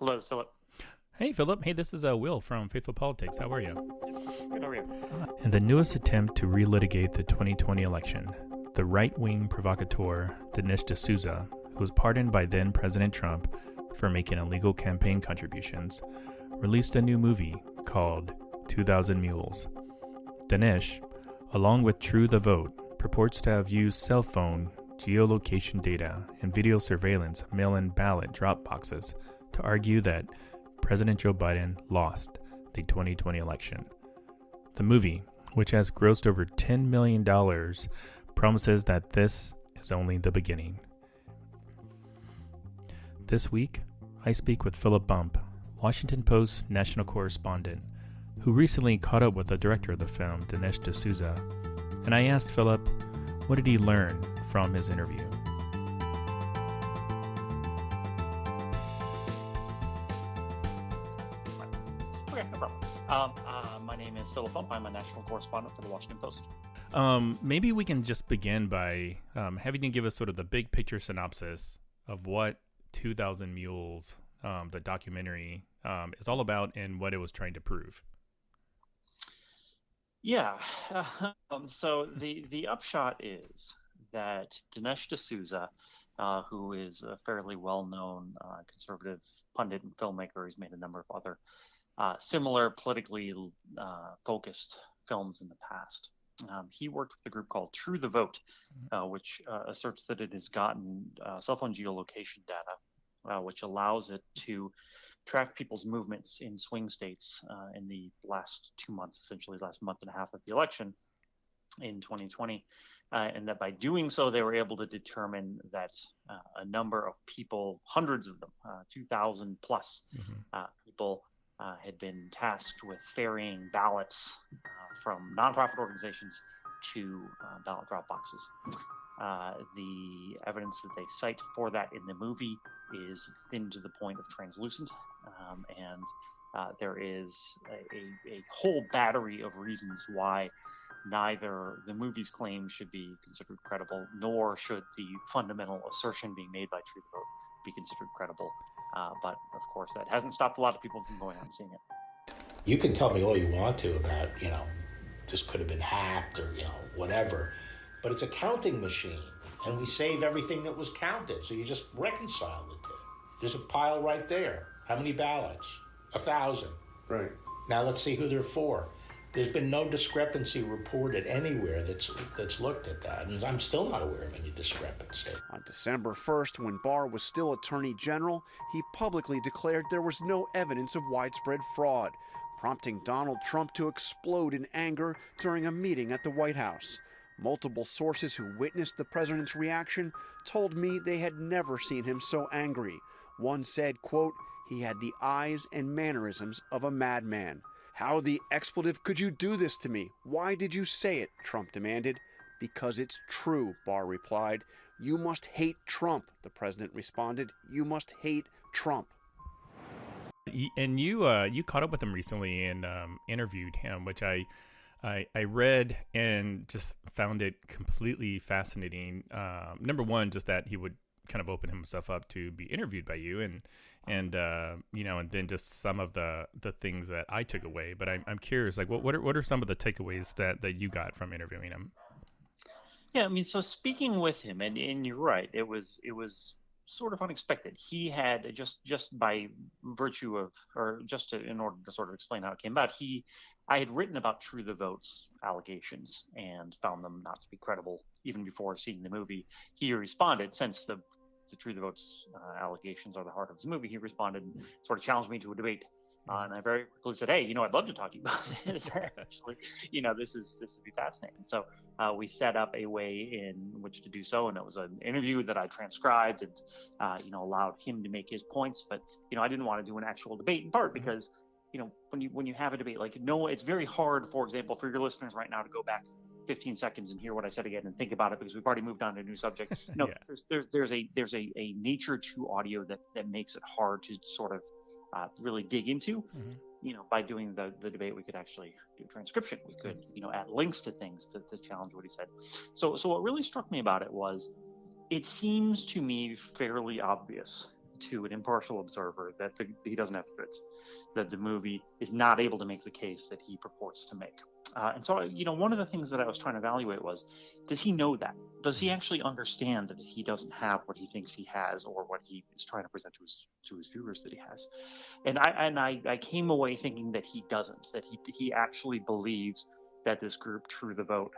Hello, it's Philip. Hey, Philip. Hey, this is Will from Faithful Politics. How are you? Good, how are you? In the newest attempt to relitigate the 2020 election, the right-wing provocateur Dinesh D'Souza, who was pardoned by then-President Trump for making illegal campaign contributions, released a new movie called 2000 Mules. Dinesh, along with True the Vote, purports to have used cell phone, geolocation data, and video surveillance mail-in ballot drop boxes to argue that President Joe Biden lost the 2020 election. The movie, which has grossed over $10 million, promises that this is only the beginning. This week, I speak with Phillip Bump, Washington Post national correspondent, who recently caught up with the director of the film, Dinesh D'Souza, and I asked Phillip, what did he learn from his interview? Okay, no problem. My name is Phillip Bump. I'm a national correspondent for the Washington Post. Maybe we can just begin by having you give us sort of the big picture synopsis of what 2000 Mules, the documentary, is all about and what it was trying to prove. Yeah. So the upshot is that Dinesh D'Souza, who is a fairly well-known conservative pundit and filmmaker, he's made a number of other similar politically focused films in the past. He worked with a group called True the Vote, which asserts that it has gotten cell phone geolocation data, which allows it to track people's movements in swing states in the last 2 months, essentially the last month and a half of the election in 2020. And that by doing so, they were able to determine that a number of people, hundreds of them, 2,000 plus people, had been tasked with ferrying ballots from nonprofit organizations to ballot drop boxes. The evidence that they cite for that in the movie is thin to the point of translucent, and there is a whole battery of reasons why neither the movie's claim should be considered credible, nor should the fundamental assertion being made by True the Vote be considered credible. But of course, that hasn't stopped a lot of people from going out and seeing it. You can tell me all you want to about, this could have been hacked or, whatever, but it's a counting machine, and we save everything that was counted, so you just reconcile the two. There's a pile right there. How many ballots? 1,000. Right. Now let's see who they're for. There's been no discrepancy reported anywhere that's looked at that, and I'm still not aware of any discrepancy. On December 1st, when Barr was still Attorney General, he publicly declared there was no evidence of widespread fraud, prompting Donald Trump to explode in anger during a meeting at the White House. Multiple sources who witnessed the president's reaction told me they had never seen him so angry. One said, quote, "He had the eyes and mannerisms of a madman." "How the expletive could you do this to me? Why did you say it?" Trump demanded. "Because it's true," Barr replied. "You must hate Trump," the president responded. "You must hate Trump." And you caught up with him recently and interviewed him, which I read and just found it completely fascinating. Number one, just that he would kind of open himself up to be interviewed by you, and then just some of the things that I took away. But I'm curious, like what are some of the takeaways that you got from interviewing him? Yeah, I mean, so speaking with him, and you're right, it was sort of unexpected. He had just by virtue of, in order to sort of explain how it came about, I had written about True the Vote's allegations and found them not to be credible even before seeing the movie. He responded, since the True the Vote's allegations are the heart of his movie, he responded and sort of challenged me to a debate. And I very quickly said, "Hey, I'd love to talk to you about this. Actually, this would be fascinating." So we set up a way in which to do so, and it was an interview that I transcribed and allowed him to make his points. But I didn't want to do an actual debate, in part because when you have a debate, it's very hard, for example, for your listeners right now to go back 15 seconds and hear what I said again and think about it, because we've already moved on to a new subject. Yeah. There's a nature to audio that makes it hard to sort of really dig into. By doing the debate, we could actually do transcription. We could add links to things to challenge what he said. So what really struck me about it was, it seems to me fairly obvious to an impartial observer that he doesn't have the goods, that the movie is not able to make the case that he purports to make. And so, one of the things that I was trying to evaluate was, does he know that? Does he actually understand that he doesn't have what he thinks he has, or what he is trying to present to his viewers that he has? And I came away thinking that he doesn't, that he actually believes that this group, True the Vote,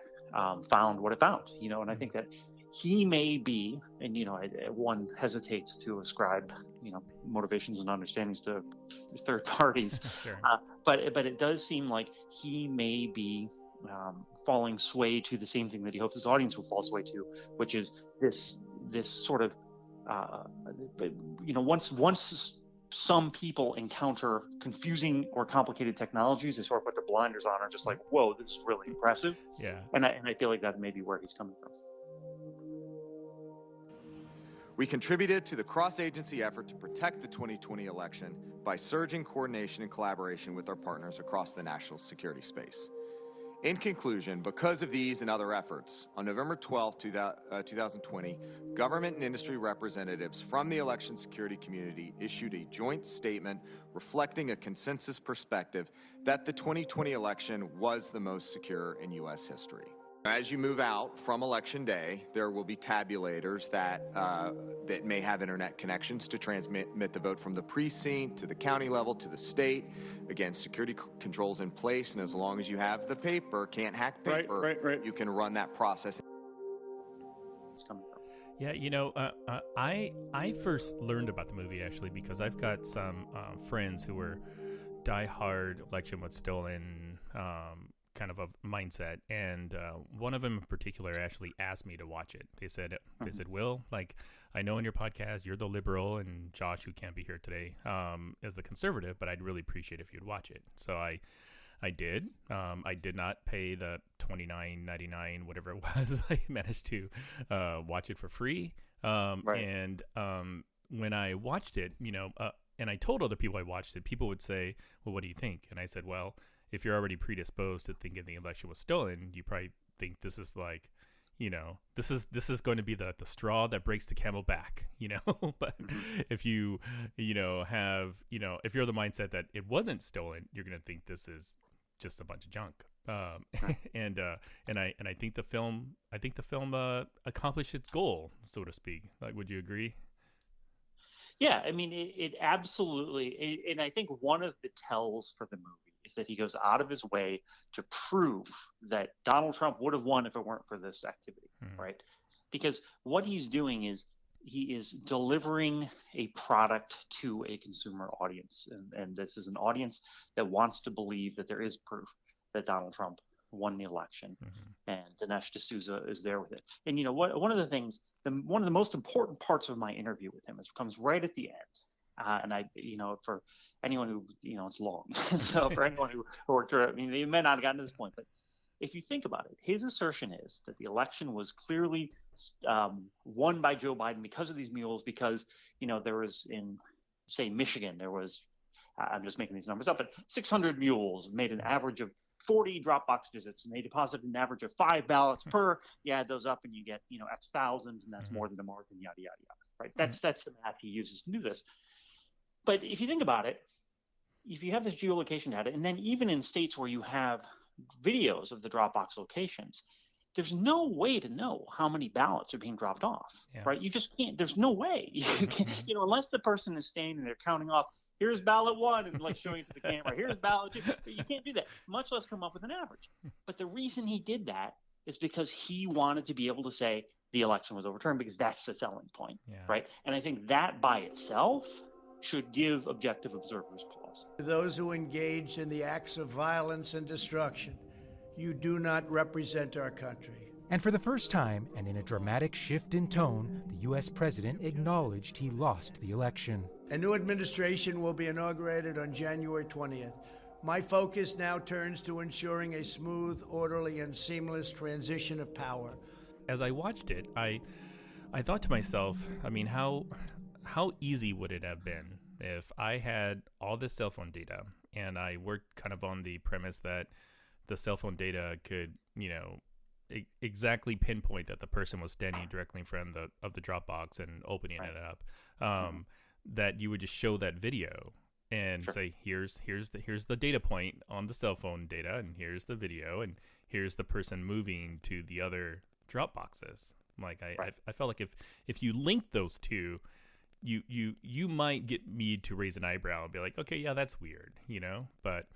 found what it found, and I think that he may be, and one hesitates to ascribe motivations and understandings to third parties. Sure. But it does seem like he may be falling sway to the same thing that he hopes his audience will fall sway to, which is this sort of once some people encounter confusing or complicated technologies, they sort of put their blinders on and just like, whoa, this is really impressive. Yeah. And I feel like that may be where he's coming from. We contributed to the cross-agency effort to protect the 2020 election by surging coordination and collaboration with our partners across the national security space. In conclusion, because of these and other efforts, on November 12, 2020, government and industry representatives from the election security community issued a joint statement reflecting a consensus perspective that the 2020 election was the most secure in U.S. history. As you move out from Election Day, there will be tabulators that may have internet connections to transmit the vote from the precinct to the county level to the state. Again, security controls in place, and as long as you have the paper, can't hack paper, right. you can run that process. Yeah, I first learned about the movie actually because I've got some friends who were diehard election was stolen kind of a mindset, and one of them in particular actually asked me to watch it. They said, Will, like, I know in your podcast you're the liberal and Josh, who can't be here today, is the conservative, but I'd really appreciate if you'd watch it. So I did. I did not pay the $29.99, whatever it was. I managed to watch it for free. And when I watched it, and I told other people I watched it, people would say, well, what do you think? And I said, well, if you're already predisposed to thinking the election was stolen, you probably think this is like, this is going to be the straw that breaks the camel back, But if you, have, if you're the mindset that it wasn't stolen, you're going to think this is just a bunch of junk. And I think the film accomplished its goal, so to speak. Like, would you agree? Yeah, I mean, it absolutely, and I think one of the tells for the movie is that he goes out of his way to prove that Donald Trump would have won if it weren't for this activity, right? Because what he's doing is he is delivering a product to a consumer audience, and this is an audience that wants to believe that there is proof that Donald Trump won the election, and Dinesh D'Souza is there with it. And one of the things, one of the most important parts of my interview with him comes right at the end. And I, for anyone who, it's long. So for anyone who worked through it, I mean, they may not have gotten to this point, but if you think about it, his assertion is that the election was clearly won by Joe Biden because of these mules, because, there was in, say, Michigan, there was, I'm just making these numbers up, but 600 mules made an average of 40 Dropbox visits, and they deposited an average of 5 ballots per. You add those up and you get, X thousands, and that's more than the margin, yada, yada, yada, right? That's the math he uses to do this. But if you think about it, if you have this geolocation data, and then even in states where you have videos of the Dropbox locations, there's no way to know how many ballots are being dropped off, right? You just can't. There's no way. You can, unless the person is standing there counting off, here's ballot 1, and like showing it to the camera, here's ballot 2. You can't do that, much less come up with an average. But the reason he did that is because he wanted to be able to say the election was overturned, because that's the selling point, right? And I think that by itself should give objective observers pause. To those who engaged in the acts of violence and destruction, you do not represent our country. And for the first time, and in a dramatic shift in tone, the U.S. president acknowledged he lost the election. A new administration will be inaugurated on January 20th. My focus now turns to ensuring a smooth, orderly, and seamless transition of power. As I watched it, I thought to myself, I mean, how easy would it have been if I had all this cell phone data, and I worked kind of on the premise that the cell phone data could, exactly pinpoint that the person was standing directly in front of the Dropbox and opening it up. that you would just show that video and say, here's the data point on the cell phone data, and here's the video, and here's the person moving to the other drop boxes. Like I felt like if you link those two, you might get me to raise an eyebrow and be like, okay, yeah, that's weird, you know. But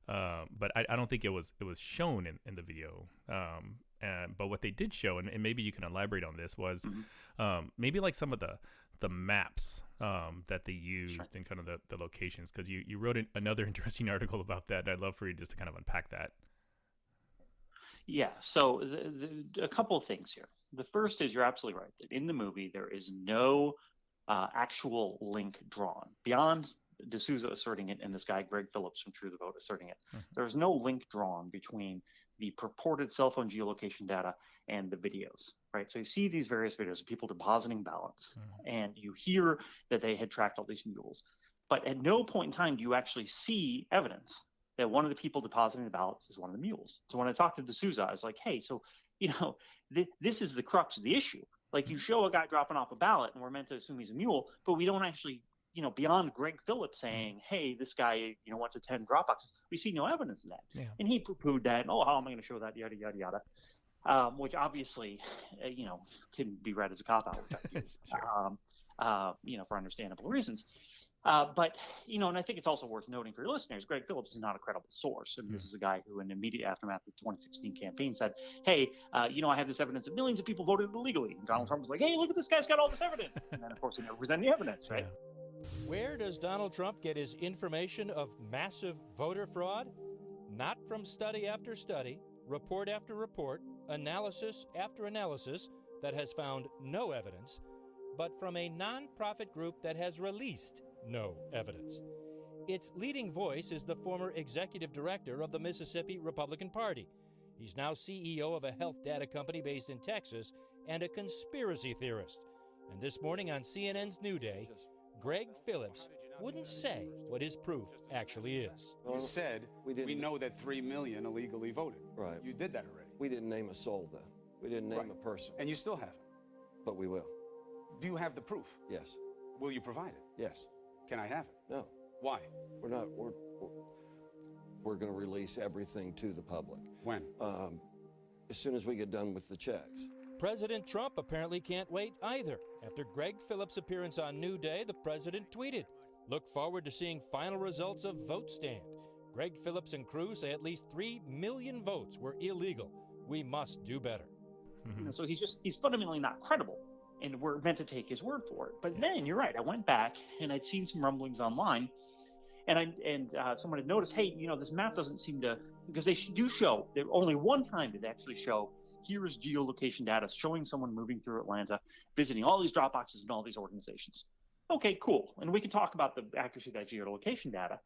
I don't think it was shown in the video. But what they did show, and maybe you can elaborate on this, was maybe like some of the maps that they used and kind of the locations, because you wrote another interesting article about that. And I'd love for you just to kind of unpack that. Yeah, so a couple of things here. The first is, you're absolutely right that in the movie there is no actual link drawn beyond D'Souza asserting it and this guy Greg Phillips from True the Vote asserting it. There's no link drawn between the purported cell phone geolocation data and the videos, right? So you see these various videos of people depositing ballots, and you hear that they had tracked all these mules, but at no point in time do you actually see evidence that one of the people depositing the ballots is one of the mules. So when I talked to D'Souza, I was like, hey, so, you know, this is the crux of the issue. Like, you show a guy dropping off a ballot and we're meant to assume he's a mule, but we don't actually, you know, beyond Greg Phillips saying, hey, this guy, you know, went to 10 drop boxes, we see no evidence of that. Yeah. And he poo-pooed that, oh, how am I going to show that, yada, yada, yada, which obviously, you know, can be read as a cop-out, which I do, you know, for understandable reasons. But, you know, and I think it's also worth noting for your listeners, Greg Phillips is not a credible source. And this is a guy who, in the immediate aftermath of the 2016 campaign, said, hey, you know, I have this evidence that millions of people voted illegally. And Donald Trump was like, hey, look at this guy's got all this evidence. And then, of course, he never presented the evidence, right? Where does Donald Trump get his information of massive voter fraud? Not from study after study, report after report, analysis after analysis that has found no evidence, but from a nonprofit group that has released no evidence. Its leading voice is the former executive director of the Mississippi Republican Party. He's now CEO of a health data company based in Texas and a conspiracy theorist. And this morning on CNN's New Day, Greg Phillips wouldn't say what his proof actually is. You said we know that 3 million illegally voted. Right. You did that already. We didn't name a soul, though. We didn't name a person. And you still haven't. But we will. Do you have the proof? Yes. Will you provide it? Yes. Can I have it? No. Why? We're going to release everything to the public. When? As soon as we get done with the checks. President Trump apparently can't wait either. After Greg Phillips' appearance on New Day, the president tweeted, "Look forward to seeing final results of vote stand. Greg Phillips and crew say at least 3 million votes were illegal. We must do better." So he's fundamentally not credible, and we're meant to take his word for it. But then, you're right, I went back and I'd seen some rumblings online, and someone had noticed, hey, you know, this map doesn't seem to, because they do show, there only one time did they actually show, here is geolocation data showing someone moving through Atlanta, visiting all these drop boxes and all these organizations. Okay, cool. And we can talk about the accuracy of that geolocation data.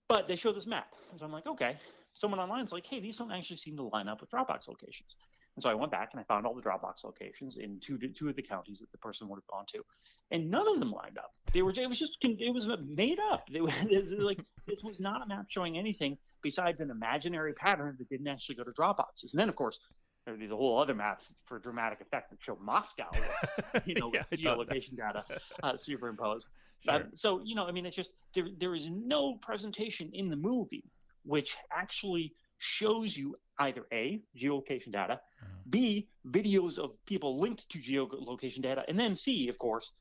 But they show this map. And so I'm like, okay. Someone online's like, hey, these don't actually seem to line up with Dropbox locations. And so I went back and I found all the Dropbox locations in two of the counties that the person would have gone to, and none of them lined up. It was made up. It was not a map showing anything besides an imaginary pattern that didn't actually go to Dropboxes. And then, of course, there are these whole other maps for dramatic effect that show Moscow, with, you know, with geolocation data superimposed. Sure. So, you know, I mean, it's just there is no presentation in the movie which actually shows you either A, geolocation data, B, videos of people linked to geolocation data, and then C, of course,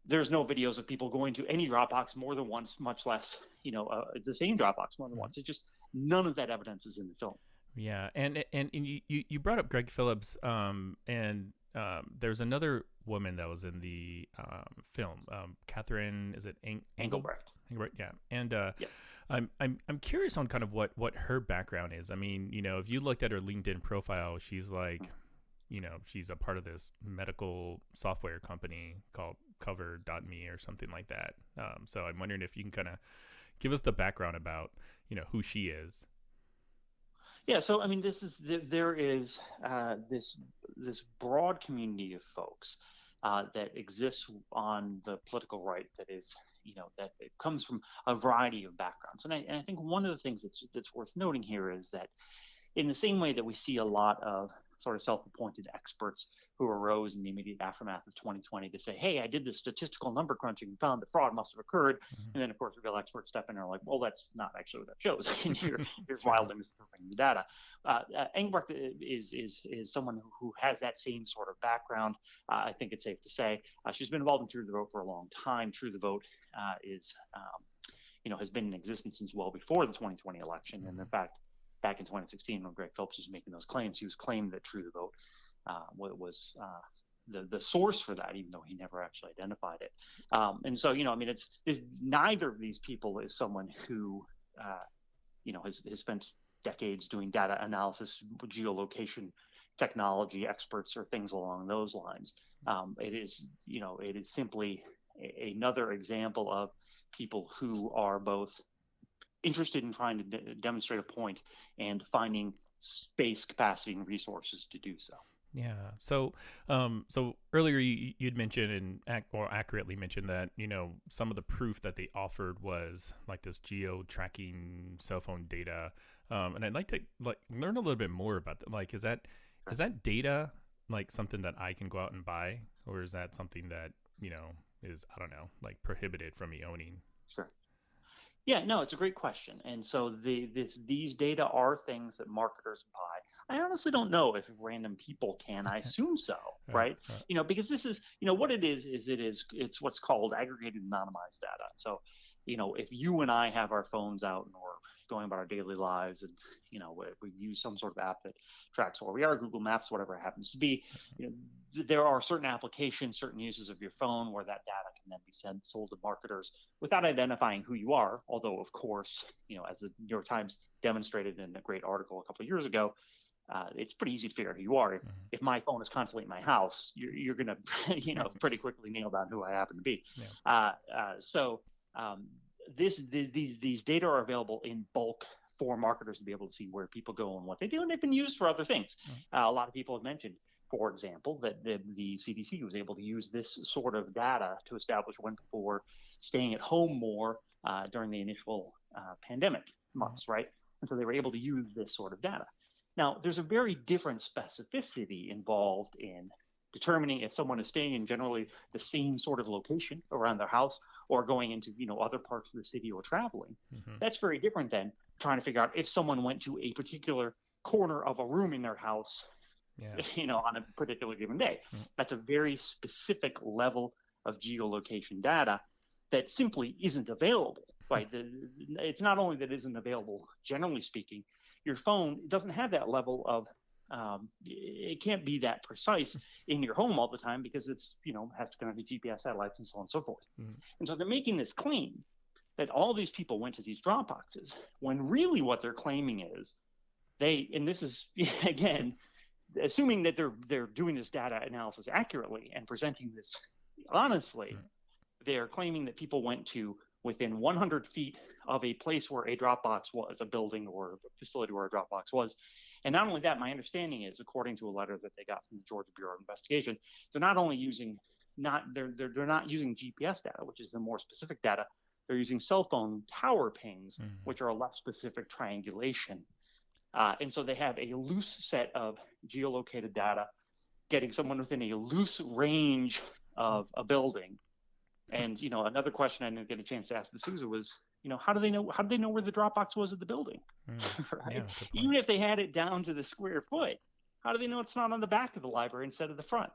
there's no videos of people going to any Dropbox more than once, much less, you know, the same Dropbox more than once. It's just none of that evidence is in the film. Yeah, and you brought up Greg Phillips, and there's another woman that was in the film, Catherine, is it Engelbrecht? Yeah, and I'm curious on kind of what her background is. I mean, you know, if you looked at her LinkedIn profile, she's like, you know, she's a part of this medical software company called Cover.me or something like that. So I'm wondering if you can kind of give us the background about, you know, who she is. Yeah, so I mean, there is this broad community of folks that exists on the political right that is, you know, that it comes from a variety of backgrounds, and I think one of the things that's worth noting here is that in the same way that we see a lot of sort of self-appointed experts who arose in the immediate aftermath of 2020 to say, hey, I did this statistical number crunching and found that fraud must have occurred. And then, of course, real experts step in and are like, well, that's not actually what that shows. You're wildly misinterpreting the data. Engelbrecht is someone who has that same sort of background. I think it's safe to say she's been involved in True the Vote for a long time. True the Vote has been in existence since well before the 2020 election. And in fact, back in 2016, when Greg Phillips was making those claims, he was claiming that True the Vote was the source for that, even though he never actually identified it. And so, it's neither of these people is someone who, has spent decades doing data analysis, geolocation technology experts, or things along those lines. It is simply another example of people who are both interested in trying to demonstrate a point and finding space, capacity, and resources to do so. Yeah. So earlier you'd mentioned or accurately mentioned that, some of the proof that they offered was like this geo-tracking cell phone data. And I'd like to learn a little bit more about that. Like, is that data like something that I can go out and buy, or is that something that, is, I don't know, like prohibited from me owning? Sure. Yeah, no, it's a great question. And so these data are things that marketers buy. I honestly don't know if random people can. I assume so, right? Because this is, what it is it's what's called aggregated anonymized data. So, if you and I have our phones out and we're going about our daily lives, and if we use some sort of app that tracks where we are, Google Maps, whatever it happens to be, there are certain applications, certain uses of your phone where that data can then be sold to marketers without identifying who you are. Although, of course, as the New York Times demonstrated in a great article a couple of years ago, it's pretty easy to figure out who you are. If my phone is constantly in my house, you're going to, pretty quickly nail down who I happen to be. These data are available in bulk for marketers to be able to see where people go and what they do, and they've been used for other things. A lot of people have mentioned, for example, that the CDC was able to use this sort of data to establish when people were staying at home more during the initial pandemic months, right? And so they were able to use this sort of data. Now, there's a very different specificity involved in determining if someone is staying in generally the same sort of location around their house or going into, other parts of the city or traveling. That's very different than trying to figure out if someone went to a particular corner of a room in their house, on a particular given day. That's a very specific level of geolocation data that simply isn't available, right? It's not only that it isn't available, generally speaking, your phone doesn't have that level of it can't be that precise in your home all the time because it's, has to connect to GPS satellites and so on and so forth. And so they're making this claim that all these people went to these drop boxes when really what they're claiming is and this is, again, assuming that they're doing this data analysis accurately and presenting this honestly, they're claiming that people went to within 100 feet of a place where a Dropbox was, a building or a facility where a Dropbox was. And not only that, my understanding is, according to a letter that they got from the Georgia Bureau of Investigation, they're not only using they're not using GPS data, which is the more specific data. They're using cell phone tower pings, which are a less specific triangulation. And so they have a loose set of geolocated data, getting someone within a loose range of a building. And, another question I didn't get a chance to ask D'Souza was, how do they know where the Dropbox was at the building? Right? Yeah, even if they had it down to the square foot, how do they know it's not on the back of the library instead of the front?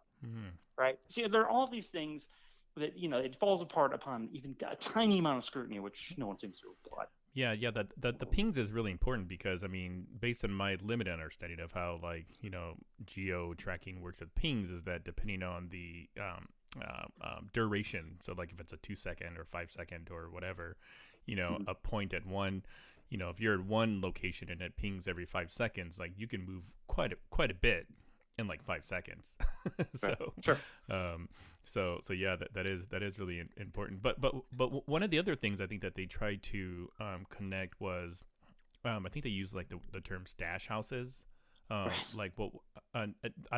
Right? See, there are all these things that, it falls apart upon even a tiny amount of scrutiny, which no one seems to apply. Yeah, the pings is really important because, based on my limited understanding of how, geo tracking works with pings, is that depending on the duration, so like if it's a 2-second or 5-second or whatever, a point at one, if you're at one location and it pings every 5 seconds, like you can move quite a bit in like 5 seconds. So yeah, that is really important. But one of the other things I think that they tried to connect was, I think they used like the term stash houses. I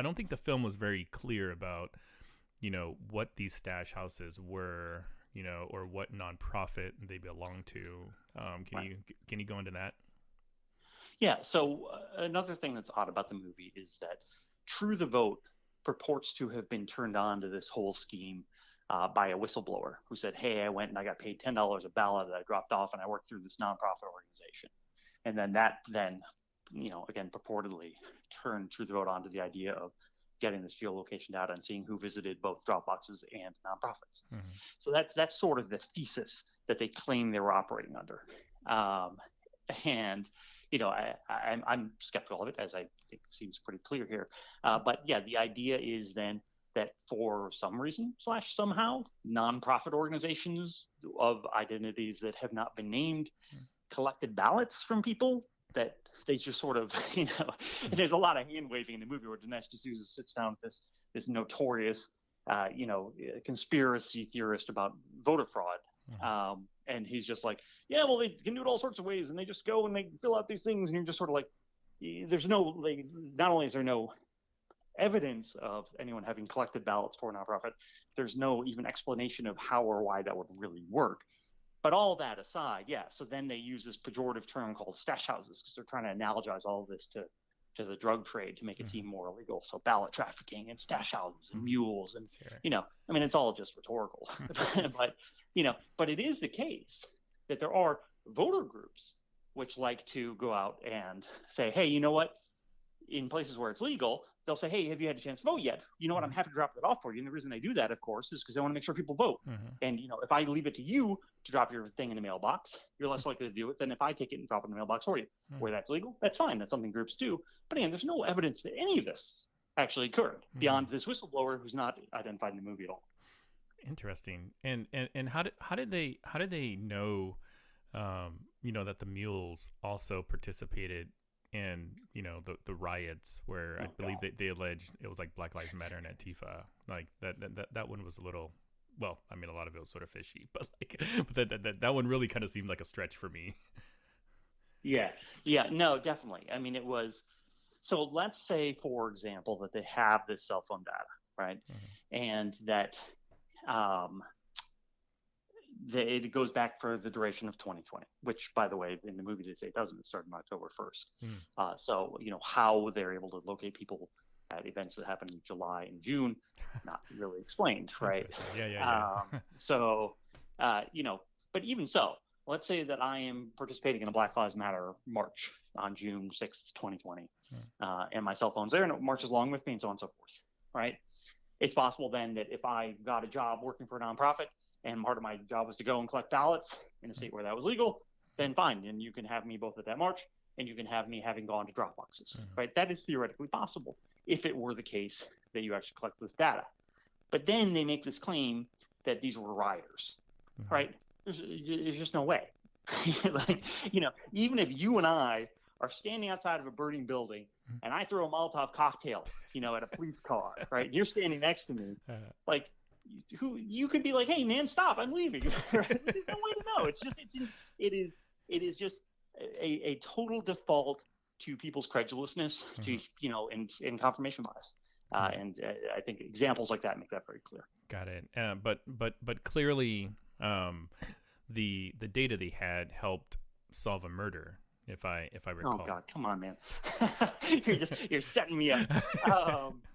don't think the film was very clear about, what these stash houses were, or what nonprofit they belong to. Can you go into that? Yeah. So another thing that's odd about the movie is that True the Vote purports to have been turned on to this whole scheme by a whistleblower who said, hey, I went and I got paid $10 a ballot that I dropped off and I worked through this nonprofit organization. And then that again, purportedly turned True the Vote onto the idea of getting this geolocation data and seeing who visited both drop boxes and nonprofits. Mm-hmm. So that's sort of the thesis that they claim they were operating under. And I'm skeptical of it, as I think seems pretty clear here. But yeah, the idea is then that for some reason / somehow, nonprofit organizations of identities that have not been named collected ballots from people that they just sort of, and there's a lot of hand waving in the movie where Dinesh D'Souza sits down with this notorious, conspiracy theorist about voter fraud. Mm-hmm. And he's just like, yeah, well, they can do it all sorts of ways, and they just go and they fill out these things, and you're just sort of like, there's no, not only is there no evidence of anyone having collected ballots for a nonprofit, there's no even explanation of how or why that would really work. But all that aside, yeah, so then they use this pejorative term called stash houses because they're trying to analogize all of this to the drug trade to make it seem more illegal. So ballot trafficking and stash houses and mules and, it's all just rhetorical. But it is the case that there are voter groups which like to go out and say, hey, you know what? In places where it's legal, they'll say, hey, have you had a chance to vote yet? You know what? I'm happy to drop that off for you. And the reason they do that, of course, is because they want to make sure people vote. Mm-hmm. And, if I leave it to you to drop your thing in the mailbox, you're less likely to do it than if I take it and drop it in the mailbox for you. Mm-hmm. Where that's legal, that's fine. That's something groups do. But again, there's no evidence that any of this actually occurred beyond this whistleblower who's not identified in the movie at all. Interesting. And how did they know, that the mules also participated in the riots where I believe they alleged it was like Black Lives Matter and Antifa, like that one was a little, well, I mean, a lot of it was sort of fishy, but that one really kind of seemed like a stretch for me. Yeah, no, definitely. I mean, it was. So let's say, for example, that they have this cell phone data, right, and that it goes back for the duration of 2020, which, by the way, in the movie they say it doesn't. It started on October 1st. So, how they're able to locate people at events that happened in July and June, not really explained, right? Yeah. But even so, let's say that I am participating in a Black Lives Matter march on June 6th, 2020, and my cell phone's there and it marches along with me and so on and so forth, right? It's possible then that if I got a job working for a nonprofit, and part of my job was to go and collect ballots in a state where that was legal, then fine. And you can have me both at that march, and you can have me having gone to drop boxes, right? That is theoretically possible if it were the case that you actually collect this data. But then they make this claim that these were rioters, right? There's just no way. Even if you and I are standing outside of a burning building and I throw a Molotov cocktail, at a police car, right? You're standing next to me, who you could be like, hey man, stop, I'm leaving. There's no way to know. It is just a total default to people's credulousness, to and confirmation bias. And I think examples like that make that very clear. Got it. But clearly, the data they had helped solve a murder. If I recall. Oh God, come on, man! you're setting me up.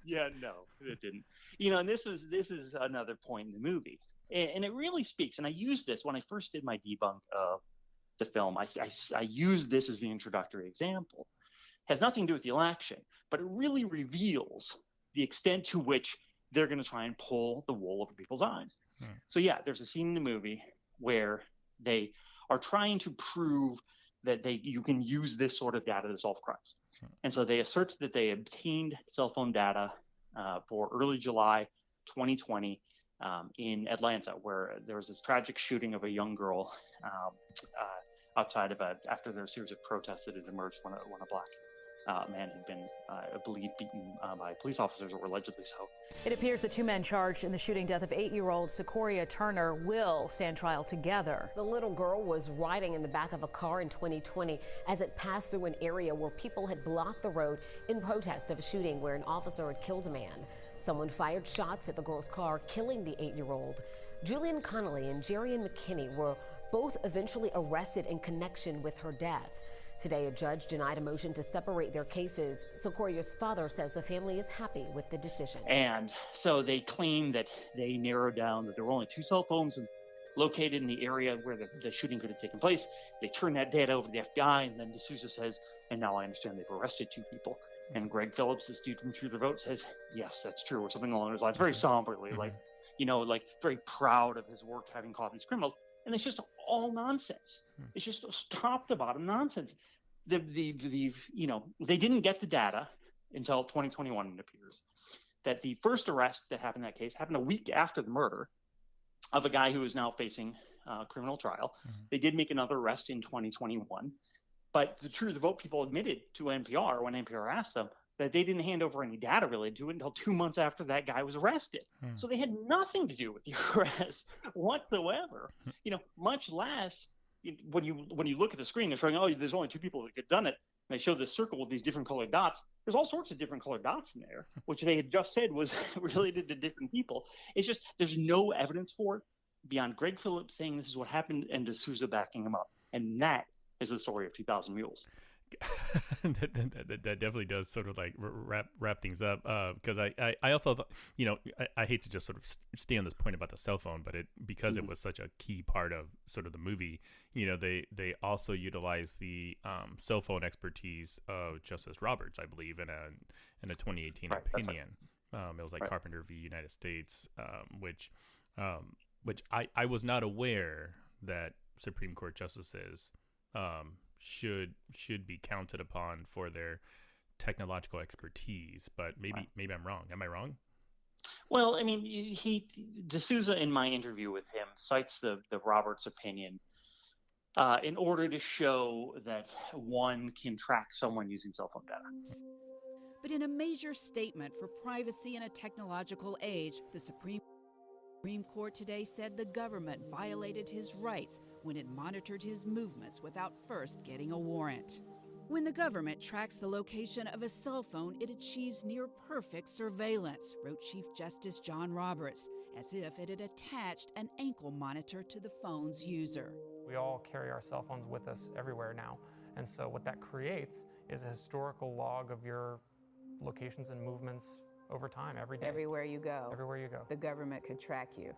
Yeah, no, it didn't. And this is another point in the movie, and it really speaks. And I used this when I first did my debunk of the film. I used this as the introductory example. It has nothing to do with the election, but it really reveals the extent to which they're going to try and pull the wool over people's eyes. So yeah, there's a scene in the movie where they are trying to prove that you can use this sort of data to solve crimes. And so they assert that they obtained cell phone data for early July 2020 in Atlanta, where there was this tragic shooting of a young girl outside of after there was a series of protests that had emerged when a black man had been, I believe, beaten by police officers, or allegedly so. It appears the two men charged in the shooting death of 8-year-old Sequoia Turner will stand trial together. The little girl was riding in the back of a car in 2020 as it passed through an area where people had blocked the road in protest of a shooting where an officer had killed a man. Someone fired shots at the girl's car, killing the 8-year-old. Julian Connolly and Jerian McKinney were both eventually arrested in connection with her death. Today, a judge denied a motion to separate their cases. Secoria's father says the family is happy with the decision. And so they claim that they narrowed down that there were only 2 cell phones located in the area where the shooting could have taken place. They turned that data over to the FBI, and then D'Souza says, and now I understand they've arrested 2 people. And Greg Phillips, this dude from Truth or Vote, says, yes, that's true, or something along those lines, very somberly, like very proud of his work having caught these criminals. And it's just all nonsense. It's just top to bottom nonsense. They didn't get the data until 2021, it appears. That the first arrest that happened in that case happened a week after the murder of a guy who is now facing criminal trial. They did make another arrest in 2021. But the Truth or Vote people admitted to NPR, when NPR asked them, that they didn't hand over any data related to it until 2 months after that guy was arrested. So they had nothing to do with the arrest whatsoever. Much less when you look at the screen, they're showing, oh, there's only 2 people that could have done it. And they show this circle with these different colored dots. There's all sorts of different colored dots in there, which they had just said was related to different people. It's just there's no evidence for it beyond Greg Phillips saying this is what happened and D'Souza backing him up. And that is the story of 2,000 Mules. that definitely does sort of like wrap things up, because I also thought, I hate to just sort of stay on this point about the cell phone, but because it was such a key part of sort of the movie, they also utilize the cell phone expertise of Justice Roberts, I believe, in a 2018 opinion. It was like Carpenter v. United States, which I was not aware that Supreme Court justices should be counted upon for their technological expertise, but maybe I'm wrong. Am I wrong? Well, I mean, D'Souza in my interview with him cites the Roberts opinion in order to show that one can track someone using cell phone data. But in a major statement for privacy in a technological age, the Supreme Court today said the government violated his rights when it monitored his movements without first getting a warrant. When the government tracks the location of a cell phone, it achieves near-perfect surveillance, wrote Chief Justice John Roberts, as if it had attached an ankle monitor to the phone's user. We all carry our cell phones with us everywhere now, and so what that creates is a historical log of your locations and movements over time, every day. Everywhere you go. Everywhere you go. The government could track you.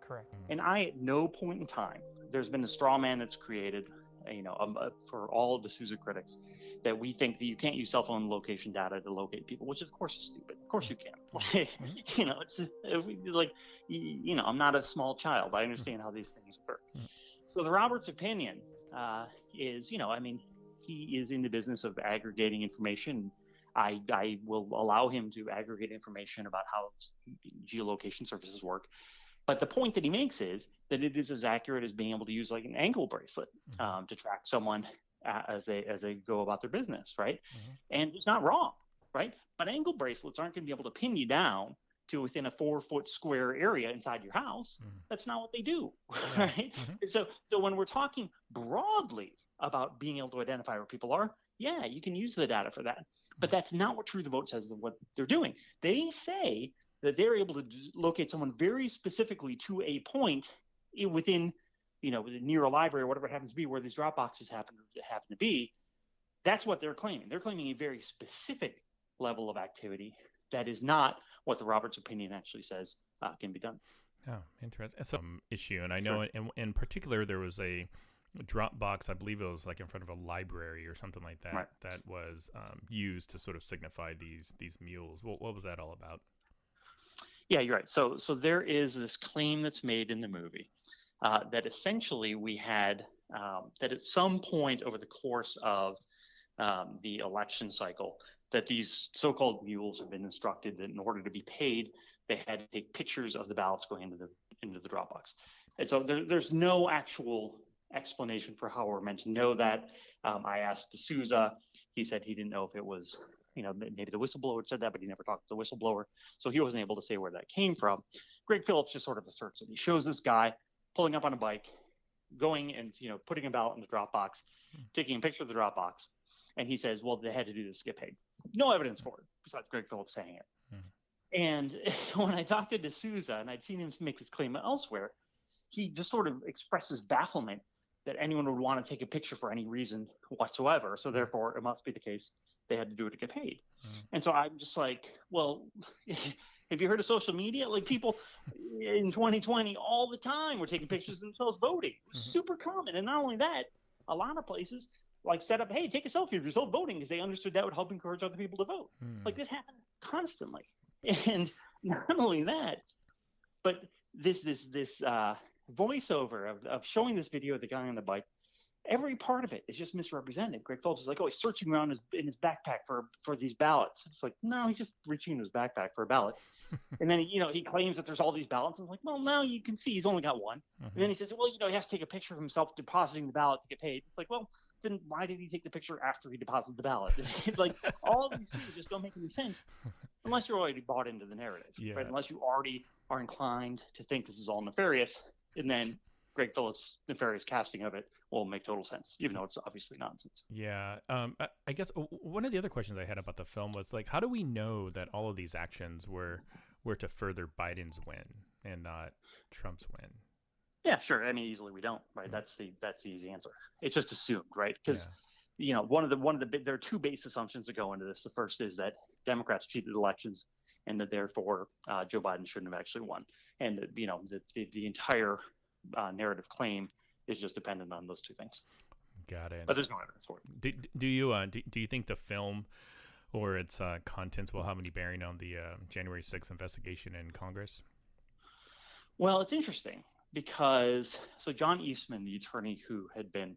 Correct. And at no point in time, there's been a straw man that's created, for all of the D'Souza critics, that we think that you can't use cell phone location data to locate people, which of course is stupid. Of course you can. It's like, I'm not a small child. I understand how these things work. So the Roberts opinion is, he is in the business of aggregating information. I will allow him to aggregate information about how geolocation services work. But the point that he makes is that it is as accurate as being able to use like an ankle bracelet to track someone as they go about their business, right? And it's not wrong, right? But ankle bracelets aren't going to be able to pin you down to within a 4-foot square area inside your house. That's not what they do, right? So when we're talking broadly about being able to identify where people are, yeah, you can use the data for that. But that's not what Truth or Vote says what they're doing. They say that they're able to locate someone very specifically to a point within, near a library or whatever it happens to be, where these drop boxes happen to be. That's what they're claiming. They're claiming a very specific level of activity that is not what the Roberts opinion actually says can be done. Oh, interesting. Some issue, and I know in particular there was a drop box, I believe it was like in front of a library or something like that, that was used to sort of signify these mules. What was that all about? Yeah, you're right. So there is this claim that's made in the movie that essentially we had that at some point over the course of the election cycle, that these so-called mules have been instructed that in order to be paid, they had to take pictures of the ballots going into the drop box. And so there's no actual explanation for how we're meant to know that. I asked D'Souza. He said he didn't know if it was, maybe the whistleblower said that, but he never talked to the whistleblower. So he wasn't able to say where that came from. Greg Phillips just sort of asserts it. He shows this guy pulling up on a bike, going and, putting a ballot in the drop box, taking a picture of the drop box. And he says, well, they had to do this to get paid. No evidence for it, besides Greg Phillips saying it. And when I talked to D'Souza, and I'd seen him make this claim elsewhere, he just sort of expresses bafflement that anyone would want to take a picture for any reason whatsoever. So therefore, it must be the case they had to do it to get paid. And so I'm just like, well, have you heard of social media? Like, people in 2020 all the time were taking pictures of themselves voting. Super common. And not only that, a lot of places like set up, hey, take a selfie of yourself voting, because they understood that would help encourage other people to vote. Like, this happened constantly. And not only that, but this voiceover of showing this video of the guy on the bike, every part of it is just misrepresented. Greg Phillips is like, oh, he's searching around in his backpack for these ballots. It's like, no, he's just reaching in his backpack for a ballot. And then he claims that there's all these ballots. It's like, well, now you can see he's only got one. And then he says, well, he has to take a picture of himself depositing the ballot to get paid. It's like, well, then why did he take the picture after he deposited the ballot? Like, all of these things just don't make any sense unless you're already bought into the narrative, right? Unless you already are inclined to think this is all nefarious, and then Greg Phillips' nefarious casting of it will make total sense, even though it's obviously nonsense. Yeah. I guess one of the other questions I had about the film was, like, how do we know that all of these actions were to further Biden's win and not Trump's win? Yeah, sure. I mean, easily we don't, right? That's the easy answer. It's just assumed, right? Because one of the there are two base assumptions that go into this. The first is that Democrats cheated elections, and that therefore Joe Biden shouldn't have actually won. And the entire narrative claim is just dependent on those two things. Got it. But there's no evidence for it. Do you think the film or its contents will have any bearing on the January 6th investigation in Congress? Well, it's interesting because John Eastman, the attorney who had been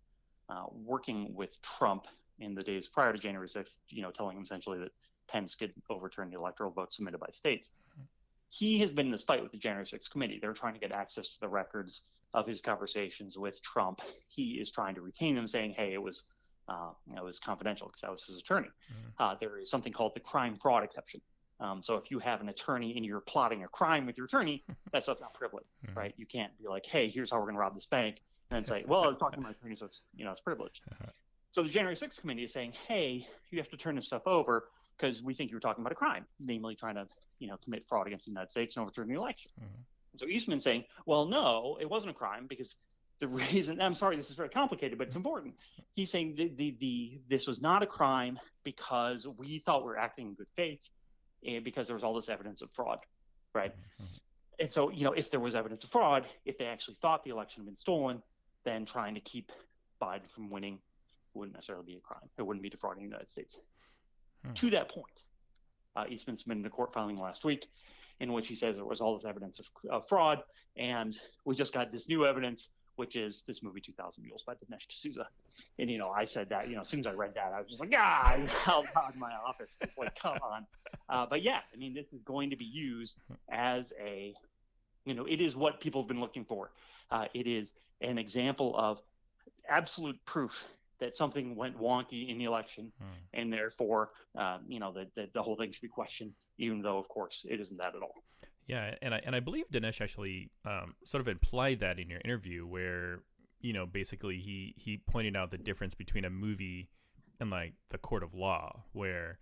working with Trump in the days prior to January 6th, telling him essentially that Pence could overturn the electoral vote submitted by states. He has been in this fight with the January 6th committee. They're trying to get access to the records of his conversations with Trump. He is trying to retain them, saying, hey, it was confidential because I was his attorney. There is something called the crime fraud exception. So if you have an attorney and you're plotting a crime with your attorney, that stuff's not privileged, right? You can't be like, hey, here's how we're going to rob this bank, and then say, well, I was talking to my attorney, so it's privileged. So the January 6th committee is saying, hey, you have to turn this stuff over because we think you were talking about a crime, namely trying to commit fraud against the United States and overturn the election. So Eastman's saying, well, no, it wasn't a crime because the reason, I'm sorry, this is very complicated, but it's important. He's saying this was not a crime because we thought we were acting in good faith and because there was all this evidence of fraud, right? And so, if there was evidence of fraud, if they actually thought the election had been stolen, then trying to keep Biden from winning wouldn't necessarily be a crime. It wouldn't be defrauding the United States. To that point, Eastman submitted a court filing last week in which he says there was all this evidence of fraud, and we just got this new evidence, which is this movie 2000 Mules by Dinesh D'Souza. And I said that, as soon as I read that, I was just like, I held out in my office. It's like, come on. But yeah, I mean, this is going to be used as it is what people have been looking for. It is an example of absolute proof that something went wonky in the election, and therefore, the whole thing should be questioned, even though, of course, it isn't that at all. Yeah, and I believe Dinesh actually sort of implied that in your interview, where basically he pointed out the difference between a movie and like the court of law, where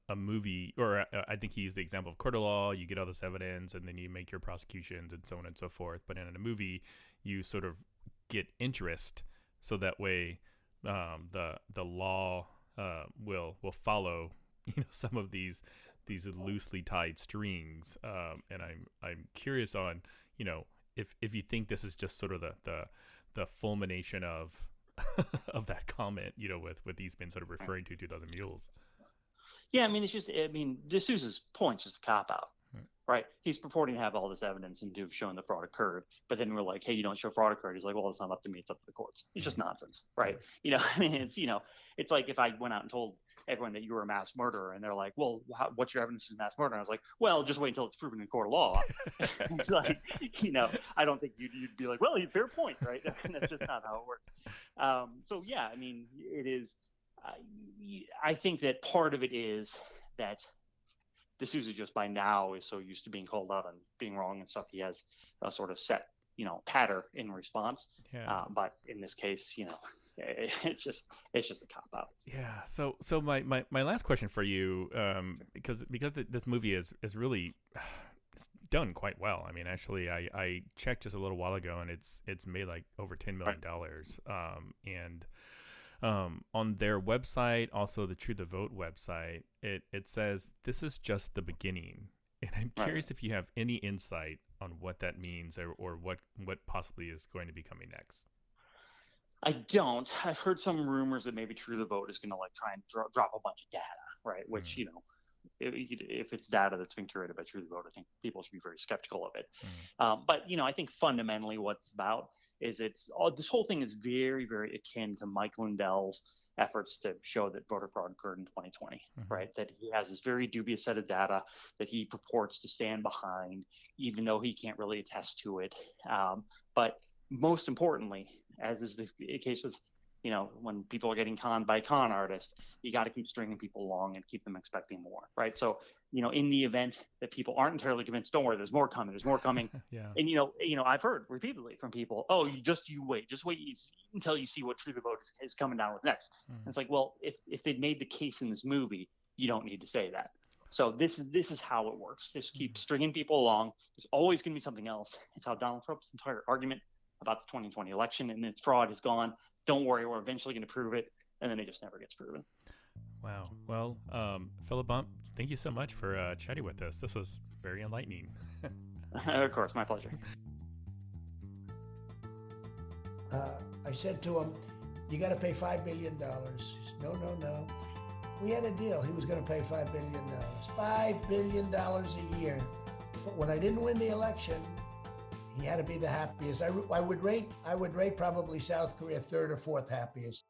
a movie, or I think he used the example of court of law. You get all this evidence, and then you make your prosecutions, and so on and so forth. But in a movie, you sort of get interest. So that way, the law will follow some of these loosely tied strings, and I'm curious on if you think this is just sort of the fulmination of of that comment with Eastman sort of referring to 2000 Mules. Yeah, I mean D'Souza's point is just a cop out. Right, he's purporting to have all this evidence and to have shown the fraud occurred, but then we're like, hey, you don't show fraud occurred. He's like, well, it's not up to me, it's up to the courts. It's just nonsense, right? It's like if I went out and told everyone that you were a mass murderer, and they're like, well, what's your evidence of mass murder? And I was like, well, just wait until it's proven in court of law. Like, I don't think you'd be like, well, fair point, right? That's just not how it works. So yeah, I mean, it is. I think that part of it is that D'Souza just by now is so used to being called out on being wrong and stuff. He has a sort of set, pattern in response. Yeah. But in this case, it's just a cop out. Yeah. So my last question for you, because this movie is really, done quite well. I mean, actually, I checked just a little while ago, and it's made like over $10 million. And on their website, also the True the Vote website, it says this is just the beginning. And I'm curious if you have any insight on what that means, or what possibly is going to be coming next. I don't. I've heard some rumors that maybe True the Vote is going to like try and drop a bunch of data, right? Which, you know, if it's data that's been curated by True the Vote, I think people should be very skeptical of it. But, you know, I think fundamentally what it's about is this whole thing is very, very akin to Mike Lindell's efforts to show that voter fraud occurred in 2020, right? That he has this very dubious set of data that he purports to stand behind, even though he can't really attest to it. But most importantly, as is the case with, you know, when people are getting conned by con artists, you got to keep stringing people along and keep them expecting more, right? So, you know, in the event that people aren't entirely convinced, don't worry, there's more coming. And, you know, I've heard repeatedly from people, oh, you wait until you see what True the Vote is coming down with next. And it's like, well, if they'd made the case in this movie, you don't need to say that. So this is how it works. Just keep stringing people along. There's always going to be something else. It's how Donald Trump's entire argument about the 2020 election and its fraud is gone. Don't worry, we're eventually going to prove it, and then it just never gets proven. Wow. Well, Phillip Bump, thank you so much for chatting with us. This was very enlightening. Of course, my pleasure. I said to him, you got to pay $5 billion. He said, no. We had a deal. He was going to pay $5 billion. $5 billion a year. But when I didn't win the election, he had to be the happiest. I would rate probably South Korea third or fourth happiest.